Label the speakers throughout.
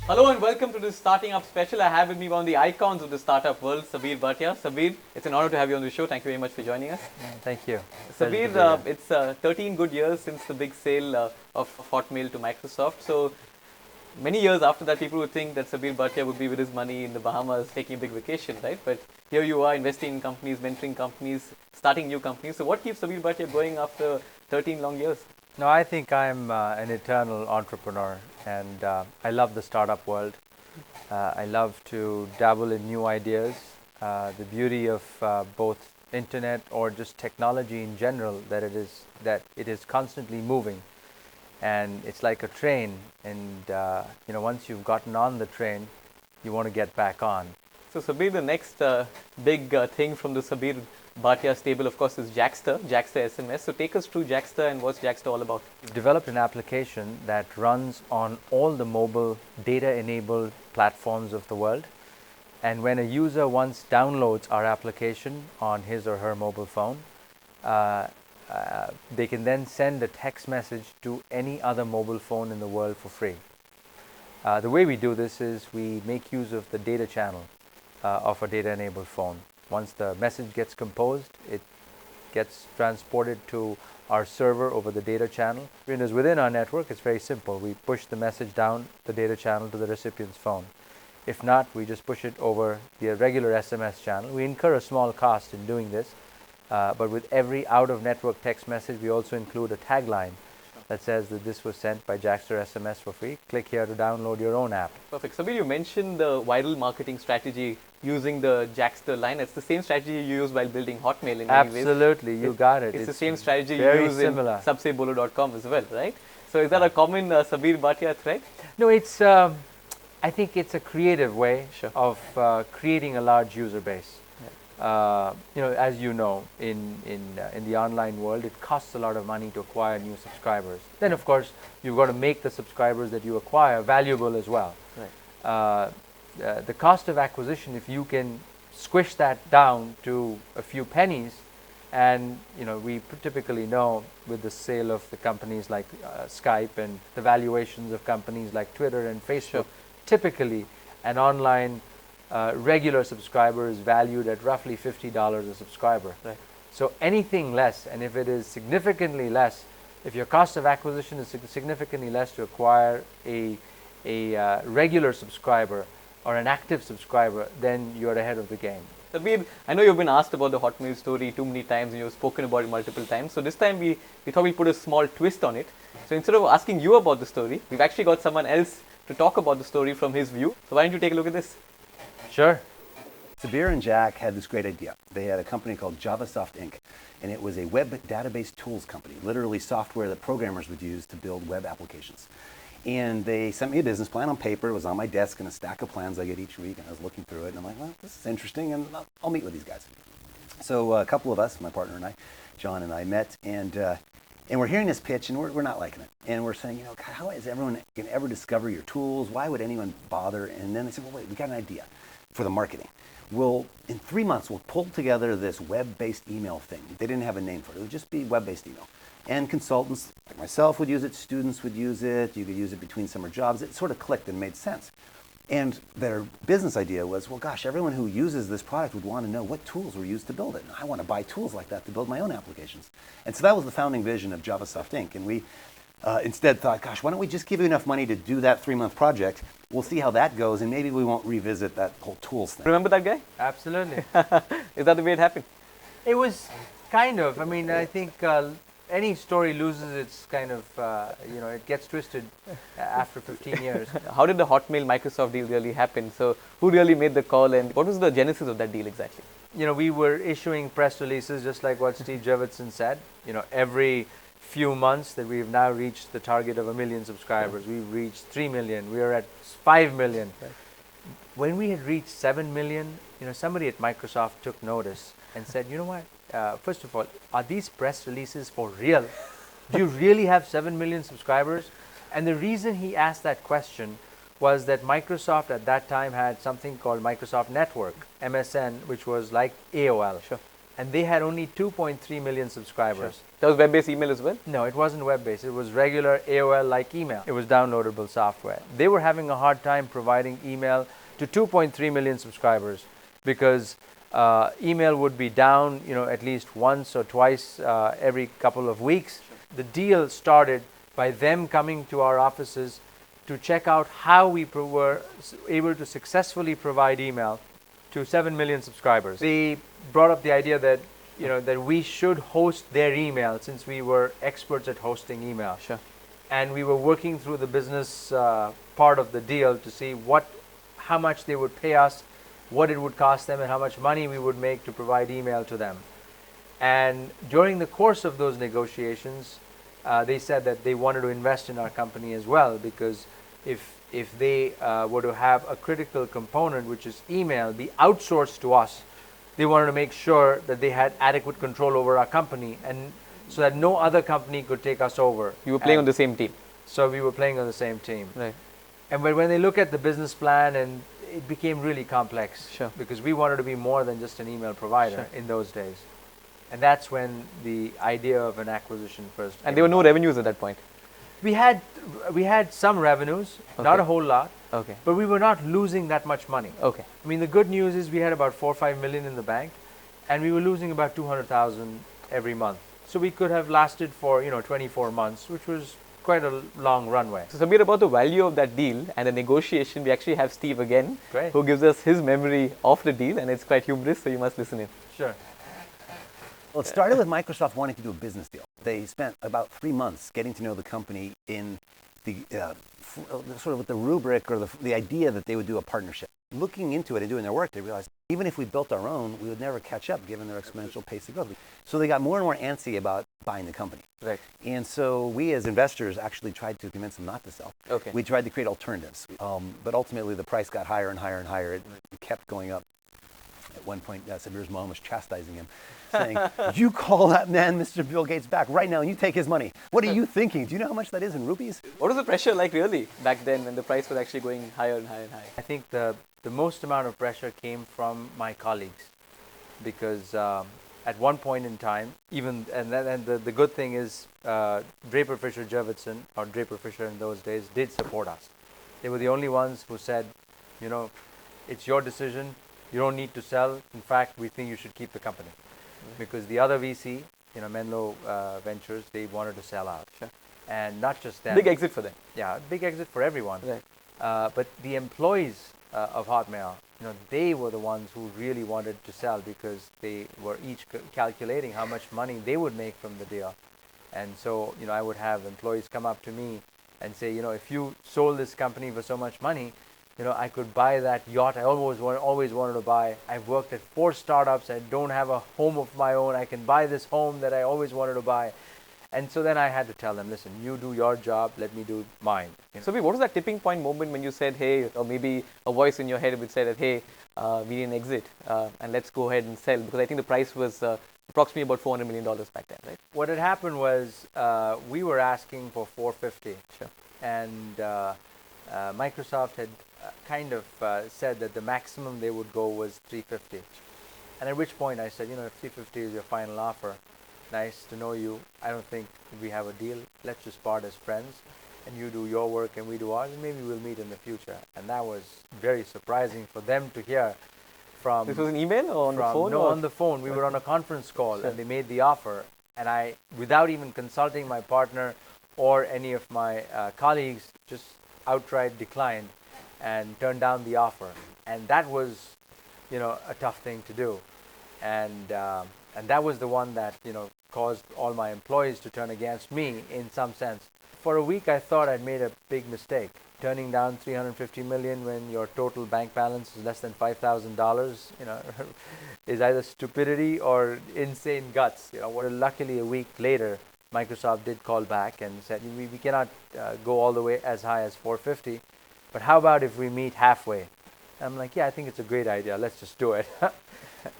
Speaker 1: Hello and welcome to this Starting Up special. I have with me one of the icons of the startup world, Sabeer Bhatia. Sabeer, it's an honor to have you on the show. Thank you very much for joining us.
Speaker 2: Thank you.
Speaker 1: Sabeer, it's 13 good years since the big sale of Hotmail to Microsoft. So many years after that, people would think that Sabeer Bhatia would be with his money in the Bahamas taking a big vacation, right? But here you are investing in companies, mentoring companies, starting new companies. So what keeps Sabeer Bhatia going after 13 long years?
Speaker 2: No, I think I'm an eternal entrepreneur, and I love the startup world. I love to dabble in new ideas. The beauty of both internet or just technology in general, that it is constantly moving, and it's like a train. And once you've gotten on the train, you want to get back on.
Speaker 1: So Sabeer, the next big thing from the Sabeer Bhatia stable, of course, is Jackster SMS. So take us through Jackster and what's Jackster all about?
Speaker 2: We've developed an application that runs on all the mobile data-enabled platforms of the world. And when a user once downloads our application on his or her mobile phone, they can then send a text message to any other mobile phone in the world for free. The way we do this is we make use of the data channel of a data-enabled phone. Once the message gets composed, it gets transported to our server over the data channel. When it's within our network, it's very simple. We push the message down the data channel to the recipient's phone. If not, we just push it over the regular SMS channel. We incur a small cost in doing this, but with every out-of-network text message, we also include a tagline that says that this was sent by Jackster SMS for free. Click here to download your own app.
Speaker 1: Perfect. Sabeer, you mentioned the viral marketing strategy using the Jackster line. It's the same strategy you use while building Hotmail in many ways.
Speaker 2: Absolutely, you got it.
Speaker 1: It's the same strategy you use
Speaker 2: similar.
Speaker 1: in subsebolo.com as well, right? So is that a common Sabeer Bhatia thread?
Speaker 2: No, it's. I think it's a creative way of creating a large user base. As you know, in the online world, it costs a lot of money to acquire new subscribers. Then, of course, you've got to make the subscribers that you acquire valuable as well.
Speaker 1: Right.
Speaker 2: The cost of acquisition, if you can squish that down to a few pennies, and we typically know with the sale of the companies like Skype and the valuations of companies like Twitter and Facebook, typically an online regular subscriber is valued at roughly $50 a subscriber.
Speaker 1: Right.
Speaker 2: So anything less, and if it is significantly less, if your cost of acquisition is significantly less to acquire a regular subscriber or an active subscriber, then you're ahead of the game.
Speaker 1: Sabeer, I know you've been asked about the Hotmail story too many times and you've spoken about it multiple times. So this time we thought we'd put a small twist on it. So instead of asking you about the story, we've actually got someone else to talk about the story from his view. So why don't you take a look at this?
Speaker 2: Sure.
Speaker 3: Sabeer and Jack had this great idea. They had a company called JavaSoft Inc., and it was a web database tools company, literally software that programmers would use to build web applications. And they sent me a business plan on paper. It was on my desk in a stack of plans I get each week, and I was looking through it, and I'm like, well, this is interesting, and I'll meet with these guys. So a couple of us, my partner and I, John and I, met, and we're hearing this pitch, and we're not liking it. And we're saying, God, how is everyone going to ever discover your tools? Why would anyone bother? And then they said, well, wait, we got an idea for the marketing. In 3 months, we'll pull together this web-based email thing. They didn't have a name for it. It would just be web-based email. And consultants like myself would use it, students would use it, you could use it between summer jobs. It sort of clicked and made sense. And their business idea was, well, gosh, everyone who uses this product would want to know what tools were used to build it. And I want to buy tools like that to build my own applications. And so that was the founding vision of JavaSoft Inc. And we instead thought, gosh, why don't we just give you enough money to do that 3-month project? We'll see how that goes, and maybe we won't revisit that whole tools thing.
Speaker 1: Remember that guy?
Speaker 2: Absolutely.
Speaker 1: Is that the way it happened?
Speaker 2: It was kind of. I mean, I think any story loses its kind of, it gets twisted after 15 years.
Speaker 1: How did the Hotmail Microsoft deal really happen? So who really made the call, and what was the genesis of that deal exactly?
Speaker 2: We were issuing press releases just like what Steve Jurvetson said. Every few months that we've now reached the target of 1 million subscribers. We've reached 3 million. We are at 5 million.
Speaker 1: Right.
Speaker 2: When we had reached 7 million, somebody at Microsoft took notice and said, you know what, first of all, are these press releases for real? Do you really have 7 million subscribers? And the reason he asked that question was that Microsoft at that time had something called Microsoft Network, MSN, which was like AOL.
Speaker 1: Sure.
Speaker 2: and they had only 2.3 million subscribers.
Speaker 1: That was web-based email as well?
Speaker 2: No, it wasn't web-based. It was regular AOL-like email. It was downloadable software. They were having a hard time providing email to 2.3 million subscribers because email would be down, at least once or twice every couple of weeks. The deal started by them coming to our offices to check out how we were able to successfully provide email to 7 million subscribers. They brought up the idea that that we should host their email since we were experts at hosting email.
Speaker 1: Sure.
Speaker 2: And we were working through the business part of the deal to see how much they would pay us, what it would cost them, and how much money we would make to provide email to them. And during the course of those negotiations, they said that they wanted to invest in our company as well, because if they were to have a critical component, which is email, be outsourced to us, they wanted to make sure that they had adequate control over our company, and so that no other company could take us over.
Speaker 1: You were playing on the same team.
Speaker 2: So we were playing on the same team.
Speaker 1: Right.
Speaker 2: And when they look at the business plan, and it became really complex.
Speaker 1: Sure.
Speaker 2: Because we wanted to be more than just an email provider in those days. And that's when the idea of an acquisition first came.
Speaker 1: And there were no revenues at that point?
Speaker 2: We had some revenues, not a whole lot.
Speaker 1: Okay.
Speaker 2: But we were not losing that much money.
Speaker 1: Okay.
Speaker 2: I mean, the good news is we had about 4 or 5 million in the bank, and we were losing about 200,000 every month. So we could have lasted for 24 months, which was quite a long runway.
Speaker 1: So Sabeer, about the value of that deal and the negotiation, we actually have Steve again,
Speaker 2: Great.
Speaker 1: who gives us his memory of the deal, and it's quite humorous, so you must listen in.
Speaker 2: Sure.
Speaker 3: Well, it started with Microsoft wanting to do a business deal. They spent about 3 months getting to know the company in the sort of with the rubric or the idea that they would do a partnership. Looking into it and doing their work, they realized even if we built our own, we would never catch up given their exponential pace of growth. So they got more and more antsy about buying the company.
Speaker 1: Right.
Speaker 3: And so we as investors actually tried to convince them not to sell.
Speaker 1: Okay.
Speaker 3: We tried to create alternatives. But ultimately the price got higher and higher and higher. It kept going up. At one point, Sabeer's mom was chastising him, saying, "You call that man Mr. Bill Gates back right now and you take his money. What are you thinking? Do you know how much that is in rupees?"
Speaker 1: What was the pressure like really back then when the price was actually going higher and higher and higher?
Speaker 2: I think the most amount of pressure came from my colleagues, because at one point in time, the good thing is Draper Fisher Jurvetson, or Draper Fisher in those days, did support us. They were the only ones who said, it's your decision. You don't need to sell. In fact, we think you should keep the company. Because the other VC, Menlo Ventures, they wanted to sell out.
Speaker 1: Sure.
Speaker 2: And not just them.
Speaker 1: Big exit for them.
Speaker 2: Yeah, big exit for everyone.
Speaker 1: Right.
Speaker 2: But the employees of Hotmail, they were the ones who really wanted to sell, because they were each calculating how much money they would make from the deal. And so, I would have employees come up to me and say, if you sold this company for so much money, I could buy that yacht I always wanted to buy. I've worked at 4 startups. I don't have a home of my own. I can buy this home that I always wanted to buy. And so then I had to tell them, listen, you do your job, let me do mine.
Speaker 1: So what was that tipping point moment when you said, hey, or maybe a voice in your head would say that, hey, we need an exit and let's go ahead and sell? Because I think the price was approximately about $400 million back then, right?
Speaker 2: What had happened was we were asking for 450.
Speaker 1: Sure.
Speaker 2: And Microsoft had kind of said that the maximum they would go was 350. And at which point I said, if 350 is your final offer, nice to know you. I don't think we have a deal. Let's just part as friends, and you do your work and we do ours, and maybe we'll meet in the future. And that was very surprising for them to hear from...
Speaker 1: This was an email or on the phone?
Speaker 2: No, on the phone. We were on a conference call, and they made the offer. And I, without even consulting my partner or any of my colleagues, just outright declined and turned down the offer. And that was, a tough thing to do. And that was the one that, caused all my employees to turn against me in some sense. For a week, I thought I'd made a big mistake. Turning down $350 million when your total bank balance is less than $5,000, is either stupidity or insane guts. Luckily, a week later, Microsoft did call back and said, we cannot go all the way as high as 450, but how about if we meet halfway? I'm like, yeah, I think it's a great idea. Let's just do it.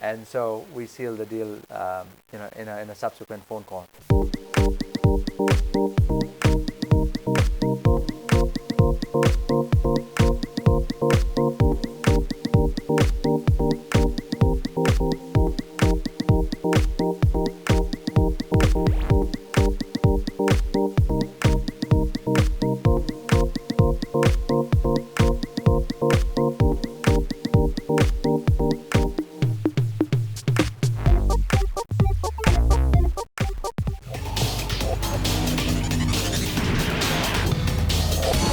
Speaker 2: And so we sealed the deal, in a subsequent phone call.